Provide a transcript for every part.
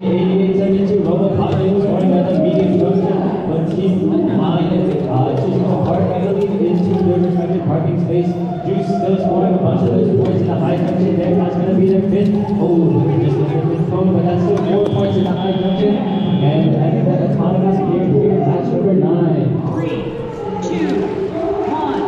88-72, Robo Populous scoring at the medium junction, but Team Mine choosing to park, I believe, into their respective parking space. Juice still scoring a bunch of those points in the high junction there. That's going to be their fifth. Oh, just a fifth cone, but that's still 4 points in the high junction. And I think that autonomous here, match number 9. 3, 2, 1.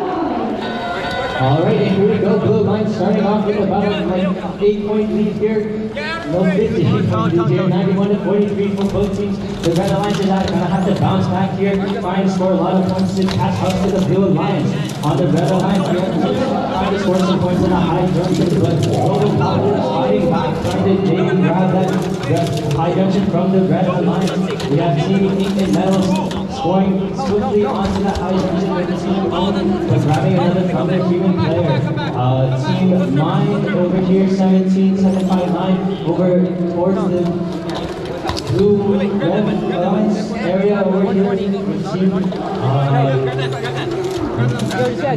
Alright, and here we go. Blue line starting off with about like 8-point lead here. No 50-point lead here. 91-43 for both teams. The Red Alliance is going to have to bounce back here, try and score a lot of points to catch up to the Blue Alliance. On the Red Alliance, we have to try to score some points in a high junction, but Golden Power is fighting back, trying to dig and grab that high junction from the Red Alliance. We have Team Ink and Metals scoring swiftly onto that high junction with the team own, but grabbing another from their human player. Team Mine over here, 17-759, over towards the blue red alliance area over here with team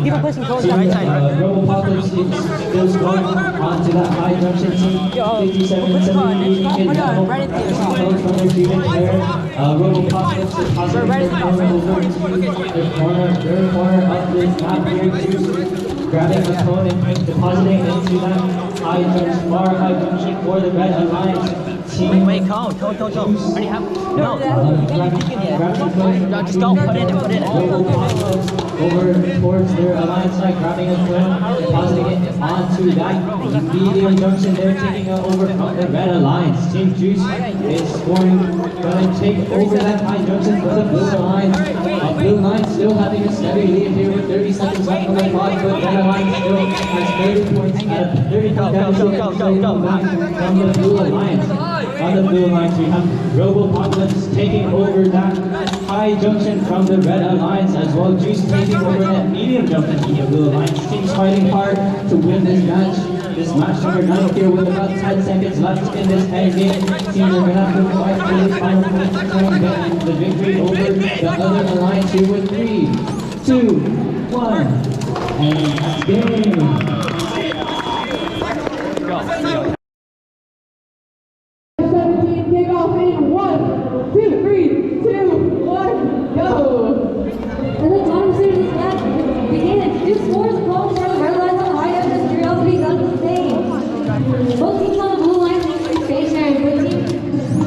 give a person close Robopocalypse is still going onto that high junction team. 57-70 from their human player. Robopocalypse is possibly over to the corner, third corner of this map here, grabbing the cone and depositing into that high junction, far high junction for the Red Alliance. Wait, cone. Already have? No. Just don't put it. Over towards their alliance side, grabbing a cone, depositing it onto that medium junction there, taking it over from the Red Alliance. Team Juice is scoring, going to take over that high junction for the Blue Alliance. Blue Alliance still having a steady lead here with 30 seconds left on the clock, but Red Alliance still has 30 points at 30 points from the Blue Alliance. On the Blue Alliance, we have Robopocalypse taking over that high junction from the Red Alliance, as well Juice taking over that medium junction from the Blue Alliance. Teams fighting hard to win this match. This match number 9 here with about 10 seconds left in this end game. Teams are going to have to fight for this final point to try and get the victory over the other alliance here with 3, 2, 1, and that's game. Kickoff in 1, 2, 3, 2, 1, go! And the time to this match begins. Two scores called for the Red Alliance on high and Kuriosity does the same. Both teams on the blue line stay stationary, but team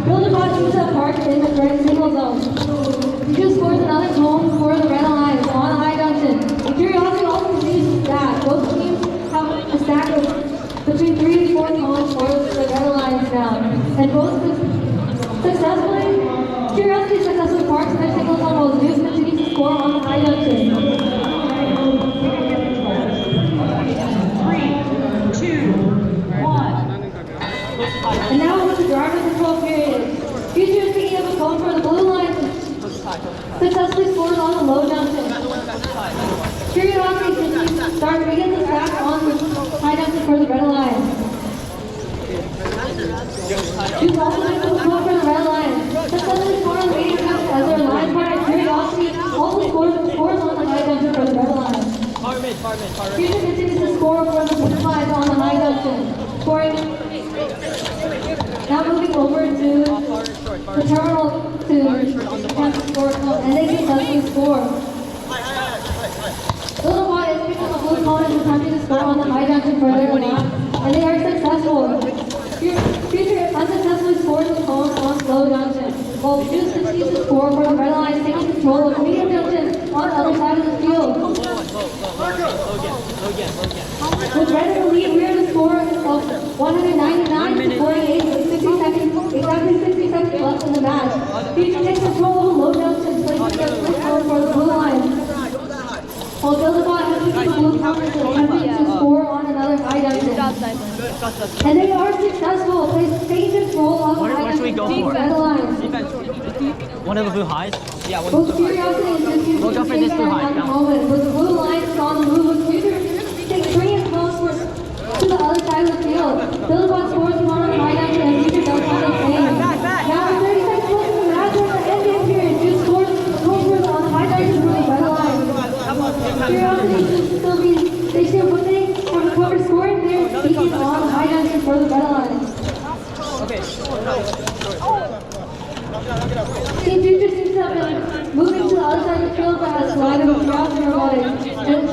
build a bot into the park in the red single zone. Two scores another home for the Red Alliance on the high junction. The Kuriosity also continues to stack. Both teams have a stack of between 3 and 4 cones for the Red Alliance now. And both Kuriosity successfully parks in their single zone while Zeus continues to score on the high junction. 3, 2, 1. And now with the driver control period. Future is picking up a cone for the blue line. Successfully scores on the low junction. Kuriosity begins the stack on the high junction for the Red Alliance. Juice also makes a cone for the Red Alliance. Successfully score on the medium junction as their alliance partner Kuriosity also scores on the high junction for the Red Alliance. Future continues to score for the blue lines on the high junction. Scoring. Now moving over to the terminal to attempt to score and they successfully score. Little Bot is picking up a blue cone and attempting to score on the high junction for their alliance, and they are successful. Future unsuccessfully scores the cone on low junction, while Juice continues to score for the Red Alliance, taking control of medium junction on the other side of the field. With Red in the lead, we are the score of 199 to 48 with 60 seconds, exactly 60 seconds left in the match. Future takes control of the low junction, placing their first score for the blue line. While Build-A-Bot has taken the blue counter to attempting to score on another high junction. And they are successful, taking control of the high junction for the Red Alliance. One of the blue highs? Yeah, one Both Kuriosity and Juice we'll go for this blue high. at the moment, but the blue line is on the move with Future takes 3 and close to the other side of the field. Build-A-Bot scores one on the high junction and Future does not the same. Now 30 seconds left in the match on the end game period. Juice scores on the high junction for the Red Alliance. Kuriosity should still be stationary, but they have recovered scoring there, speaking on the high junction for the Red Alliance. Okay. slide of Curiosity robotics. And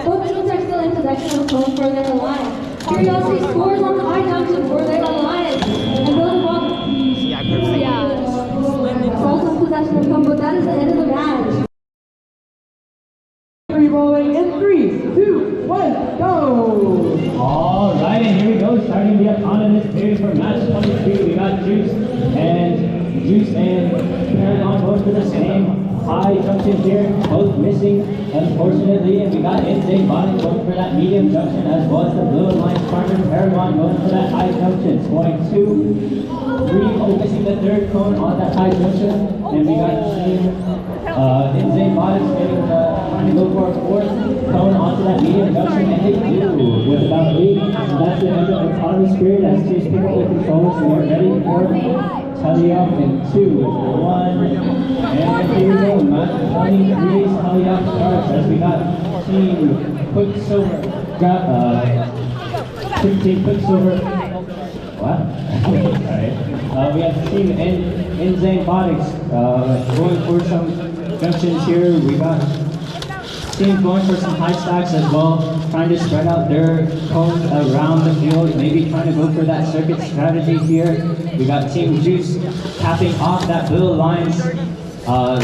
both teams are still in possession of the cone for their alliance. Curiosity scores on the high junction for their alliance. And Build Rock Yeah, perfect. also in possession of the cone, but that is the end of the match. Free rolling in 3, 2, 1, go! Alright, and here we go, starting the autonomous period for match 23. We got Juice and Paragon both for the same high junction here, both missing, unfortunately. And we got InZain Botting going for that medium junction, as well as the Blue Alliance partner Paragon going for that high junction, scoring 2, 3, missing the third cone on that high junction. And we got InZain Botting trying to go for a fourth cone onto that medium junction, and they do with about 8. And that's the end of the autonomous period as teams pick up the controls and we're ready for tally up in 2, 1, and here we go. Match 23's tally up starts as we got Team Quicksilver. Team Quicksilver. What? Alright. We have Team InZain Botix going for some junctions here. We got teams going for some high stacks as well, trying to spread out their cones around the field, maybe trying to go for that circuit strategy here. We got Team Juice tapping off that Blue Alliance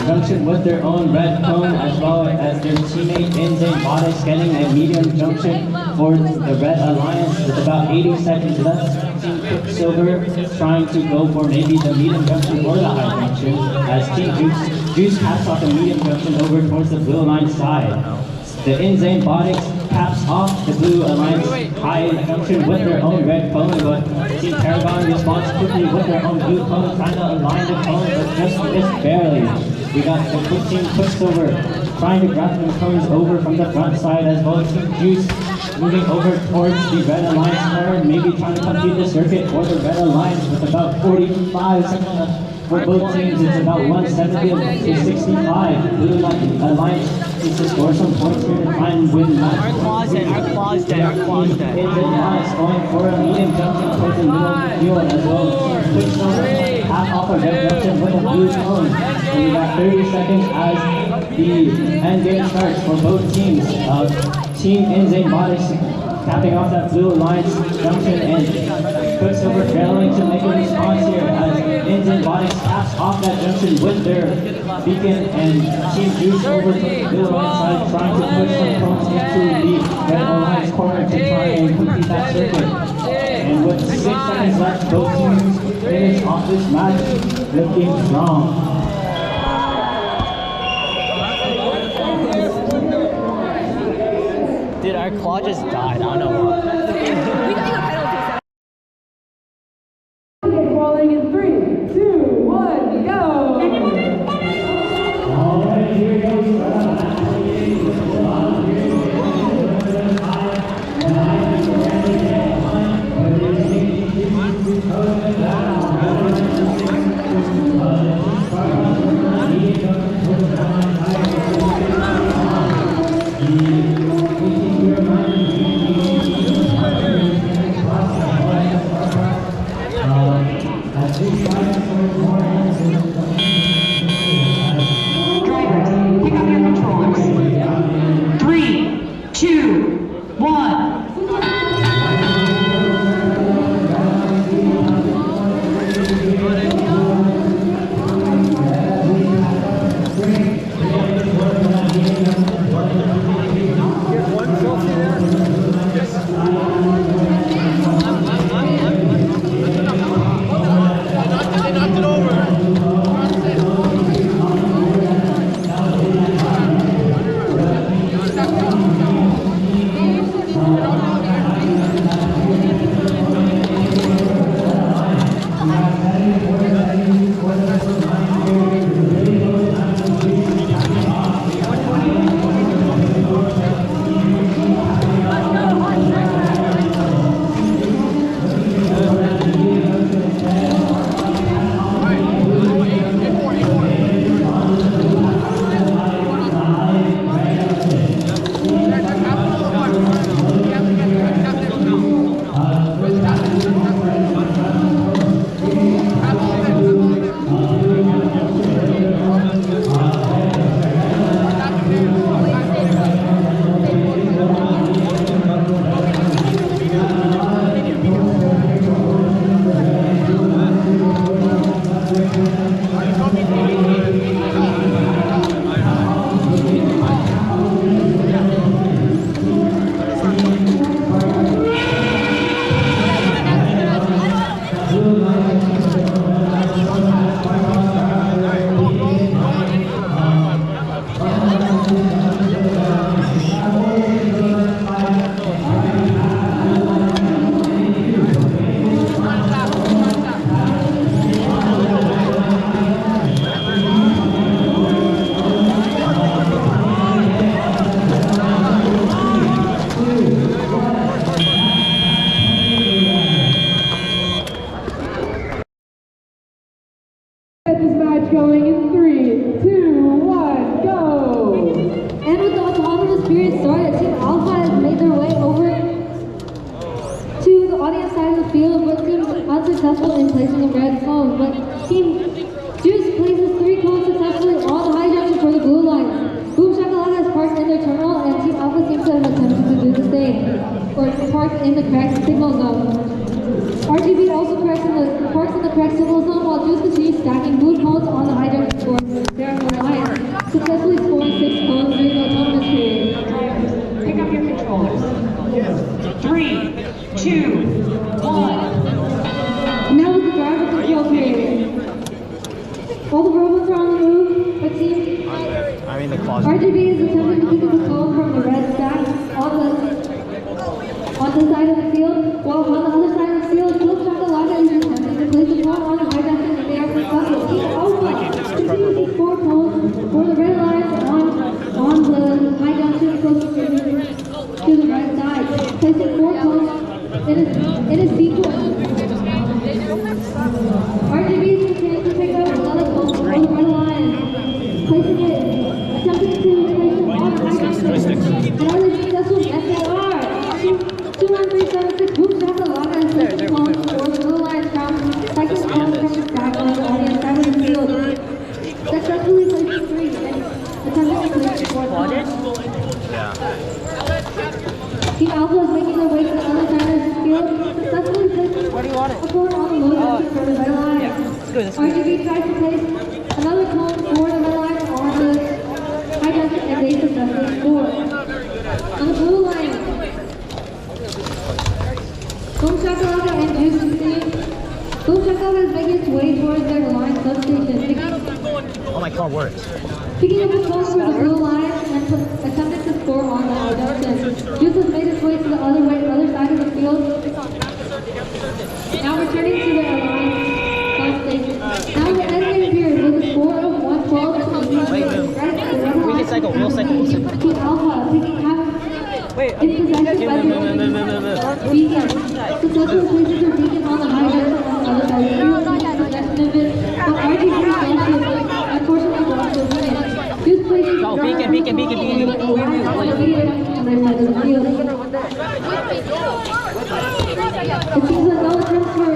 junction with their own red cone, as well as their teammate InZain Botix getting a medium junction for the Red Alliance with about 80 seconds left. Team Quicksilver trying to go for maybe the medium junction or the high junction, as Team Juice taps off the medium junction over towards the Blue Alliance side. The InZain Botix taps off the Blue Alliance high junction with their own red cone, but Team Paragon responds quickly with their own blue cone, trying to align the cone, but just missed barely. We got the Team Quicksilver trying to grab the cones over from the front side, as well as Team Juice moving over towards the Red Alliance corner, maybe trying to complete the circuit for the Red Alliance with about 45 seconds left. For both teams, it's about 170 to 65. Blue Alliance needs to score some points here to try and win the match. Our claw's dead. InZain Botix going for a medium junction towards the middle of the field, as well as Quicksilver half off a red junction with a blue cone. And we got 30 seconds as the end game starts for both teams. Team InZain Botix tapping off that Blue Alliance junction, and Quicksilver failing to make a response here as InZain Botix taps off that junction with their beacon, and Team Juice over to the Blue Alliance side trying to push some cones into the Red Alliance corner to try and complete that circuit. And with 6 seconds left, both teams finish off this match looking strong. Dude, our claw just died. I don't know what. Rolling in 3, 2, 1, go! Alright, here we go. side of the field, but seems unsuccessful in placing a red cone. But Team Juice places 3 cones successfully on the high junction for the blue line. Boom Shakalaka has parked in their terminal, and Team Alpha seems to have attempted to do the same, or parked in the correct signal zone. RGB also parks in the correct signal zone, while Juice continues stacking blue cones on the high junction for their line, successfully scoring 6 cones during the autonomous period. Pick up your controllers. 3, 2, 1. Now with the driver control period. All the robots are on the move, but Team I mean the closet. RGB is attempting to pick up the cone from the red stack on the side of the field, while on the other side of the field, Boom Shakalaka is attempting to place the cone on the high junction, and they are successful. Team Alpha continues to score cones for the red lines on the high junction close to the right side, placing 4 cones in a sequence. RGB is continuing to pick up another cone on the red line, placing it, attempting to place it on the high junction. Another successful SAR. 21376 Boom Shakalaka is placing cones for the blue line from second cone from the stack on the side of the field. Successfully placing 3 and attempting to place the 4th cone. Team Alpha is making their way to the other side of the field, successfully placing a cone on the low junction for the red line. RGB tries to place another cone for the red line on the high junction, and they successfully score. On the blue line, Boom Shakalaka and Juice continue. Boom Shakalaka is making its way towards their line substation, Oh, my car works. picking up the cone for the blue line and attempting to score on the high junction. Juice has made its way to the other side of the field. Now returning to their line substation. Now in the ending period with a score of 112 to We can cycle, we'll cycle. Team Alpha picking half in possession by the Beacon. Successful places their beacon on the high junction on the other side of the field, taking possession of it, but RGB unfortunately lost their beacon. Juice places Oh, beacon. on the immediate junction on their side of the field. It seems that no attempts for